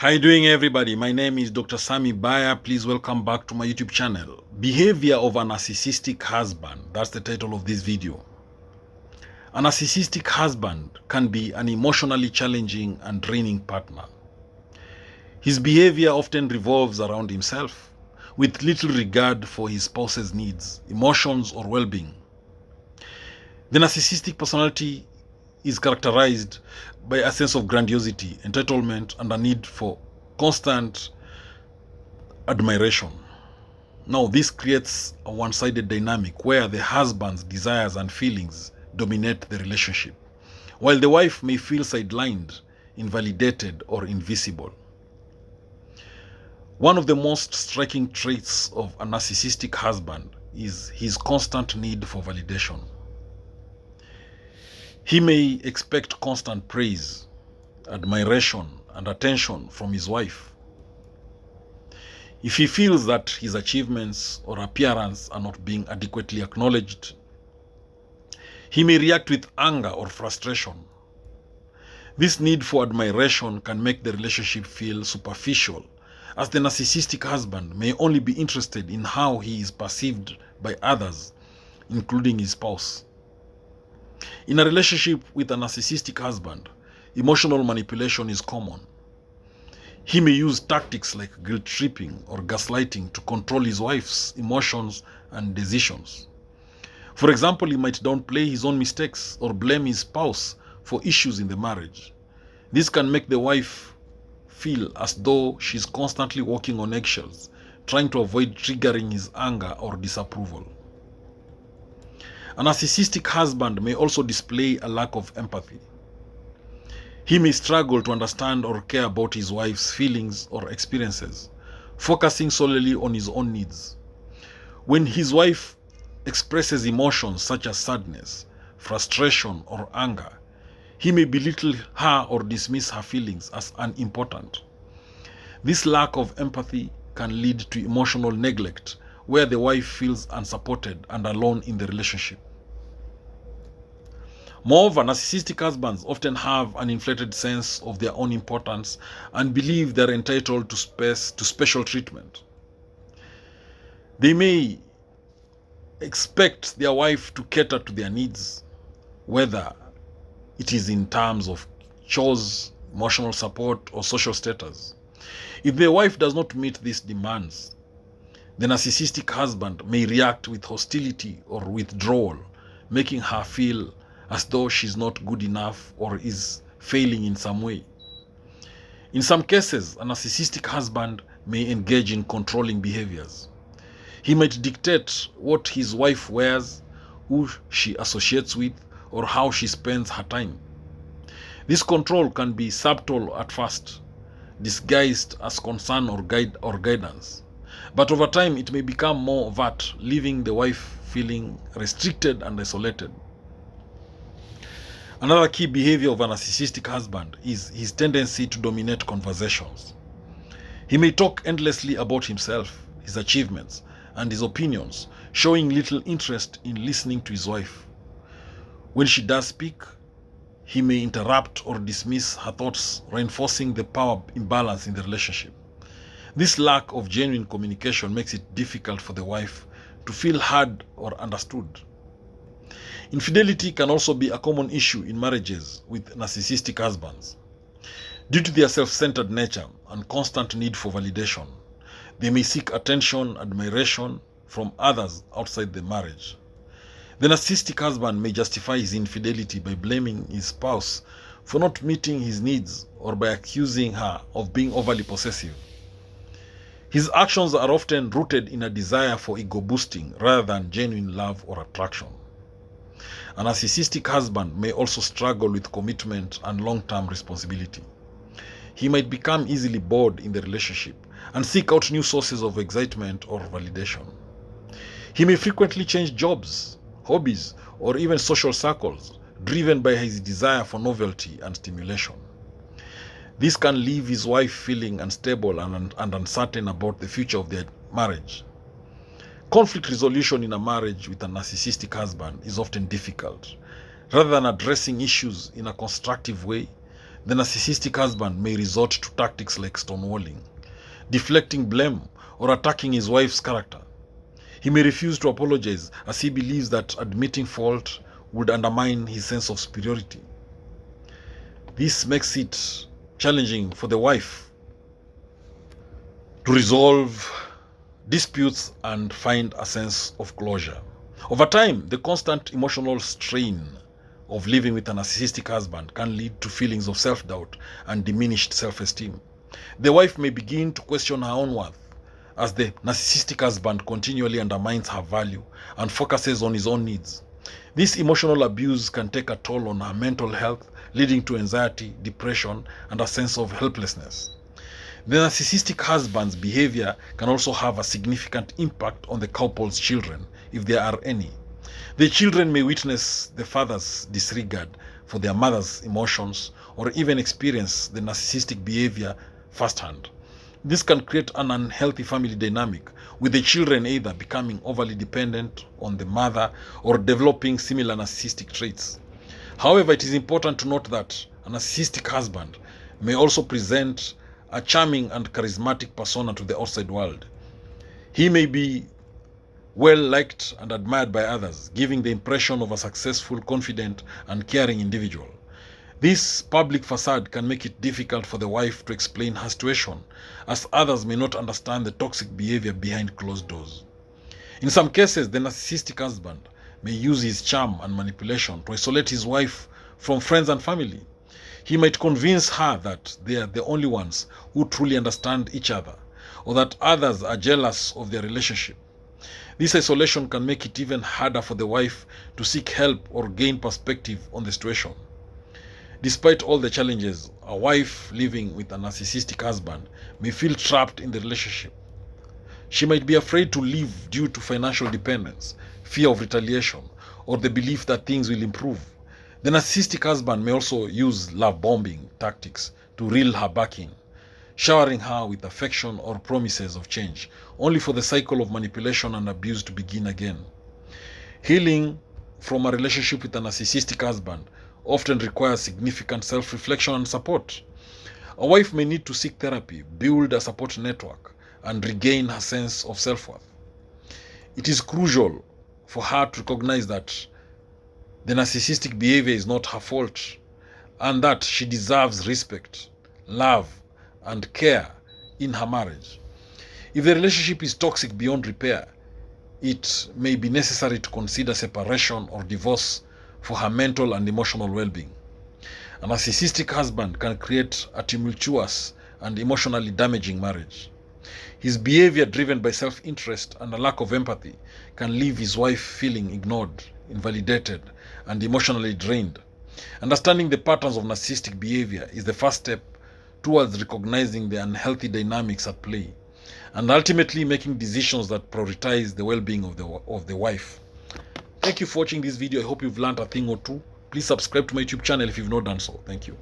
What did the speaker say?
How you doing, everybody? My name is Dr. Sami Baya. Please welcome back to my YouTube channel. Behavior of a narcissistic husband. That's the title of this video. A narcissistic husband can be an emotionally challenging and draining partner. His behavior often revolves around himself, with little regard for his spouse's needs, emotions, or well-being. The narcissistic personality is characterized by a sense of grandiosity, entitlement, and a need for constant admiration. Now, this creates a one-sided dynamic where the husband's desires and feelings dominate the relationship, while the wife may feel sidelined, invalidated, or invisible. One of the most striking traits of a narcissistic husband is his constant need for validation. He may expect constant praise, admiration, and attention from his wife. If he feels that his achievements or appearance are not being adequately acknowledged, he may react with anger or frustration. This need for admiration can make the relationship feel superficial, as the narcissistic husband may only be interested in how he is perceived by others, including his spouse. In a relationship with a narcissistic husband, emotional manipulation is common. He may use tactics like guilt-tripping or gaslighting to control his wife's emotions and decisions. For example, he might downplay his own mistakes or blame his spouse for issues in the marriage. This can make the wife feel as though she's constantly walking on eggshells, trying to avoid triggering his anger or disapproval. A narcissistic husband may also display a lack of empathy. He may struggle to understand or care about his wife's feelings or experiences, focusing solely on his own needs. When his wife expresses emotions such as sadness, frustration, or anger, he may belittle her or dismiss her feelings as unimportant. This lack of empathy can lead to emotional neglect, where the wife feels unsupported and alone in the relationship. Moreover, narcissistic husbands often have an inflated sense of their own importance and believe they're entitled to special treatment. They may expect their wife to cater to their needs, whether it is in terms of chores, emotional support, or social status. If the wife does not meet these demands, the narcissistic husband may react with hostility or withdrawal, making her feel as though she's not good enough or is failing in some way. In some cases, a narcissistic husband may engage in controlling behaviors. He might dictate what his wife wears, who she associates with, or how she spends her time. This control can be subtle at first, disguised as concern or guidance. But over time, it may become more overt, leaving the wife feeling restricted and isolated. Another key behavior of a narcissistic husband is his tendency to dominate conversations. He may talk endlessly about himself, his achievements, and his opinions, showing little interest in listening to his wife. When she does speak, he may interrupt or dismiss her thoughts, reinforcing the power imbalance in the relationship. This lack of genuine communication makes it difficult for the wife to feel heard or understood. Infidelity can also be a common issue in marriages with narcissistic husbands. Due to their self-centered nature and constant need for validation, they may seek attention, admiration from others outside the marriage. The narcissistic husband may justify his infidelity by blaming his spouse for not meeting his needs or by accusing her of being overly possessive. His actions are often rooted in a desire for ego boosting rather than genuine love or attraction. A narcissistic husband may also struggle with commitment and long-term responsibility. He might become easily bored in the relationship and seek out new sources of excitement or validation. He may frequently change jobs, hobbies, or even social circles, driven by his desire for novelty and stimulation. This can leave his wife feeling unstable and uncertain about the future of their marriage. Conflict resolution in a marriage with a narcissistic husband is often difficult. Rather than addressing issues in a constructive way, the narcissistic husband may resort to tactics like stonewalling, deflecting blame, or attacking his wife's character. He may refuse to apologize as he believes that admitting fault would undermine his sense of superiority. This makes it challenging for the wife to resolve disputes and find a sense of closure. Over time, the constant emotional strain of living with a narcissistic husband can lead to feelings of self-doubt and diminished self-esteem. The wife may begin to question her own worth as the narcissistic husband continually undermines her value and focuses on his own needs. This emotional abuse can take a toll on her mental health, leading to anxiety, depression, and a sense of helplessness. The narcissistic husband's behavior can also have a significant impact on the couple's children, if there are any. The children may witness the father's disregard for their mother's emotions or even experience the narcissistic behavior firsthand. This can create an unhealthy family dynamic, with the children either becoming overly dependent on the mother or developing similar narcissistic traits. However, it is important to note that a narcissistic husband may also present a charming and charismatic persona to the outside world. He may be well liked and admired by others, giving the impression of a successful, confident, and caring individual. This public facade can make it difficult for the wife to explain her situation, as others may not understand the toxic behavior behind closed doors. In some cases, the narcissistic husband may use his charm and manipulation to isolate his wife from friends and family. He might convince her that they are the only ones who truly understand each other, or that others are jealous of their relationship. This isolation can make it even harder for the wife to seek help or gain perspective on the situation. Despite all the challenges, a wife living with a narcissistic husband may feel trapped in the relationship. She might be afraid to leave due to financial dependence, fear of retaliation, or the belief that things will improve. The narcissistic husband may also use love bombing tactics to reel her back in, showering her with affection or promises of change, only for the cycle of manipulation and abuse to begin again. Healing from a relationship with a narcissistic husband often requires significant self-reflection and support. A wife may need to seek therapy, build a support network, and regain her sense of self-worth. It is crucial for her to recognize that the narcissistic behavior is not her fault, and that she deserves respect, love, and care in her marriage. If the relationship is toxic beyond repair, it may be necessary to consider separation or divorce for her mental and emotional well-being. A narcissistic husband can create a tumultuous and emotionally damaging marriage. His behavior, driven by self-interest and a lack of empathy, can leave his wife feeling ignored, invalidated, and emotionally drained. Understanding the patterns of narcissistic behavior is the first step towards recognizing the unhealthy dynamics at play, and ultimately making decisions that prioritize the well-being of the wife. Thank you for watching this video. I hope you've learned a thing or two. Please subscribe to my YouTube channel if you've not done so. Thank you.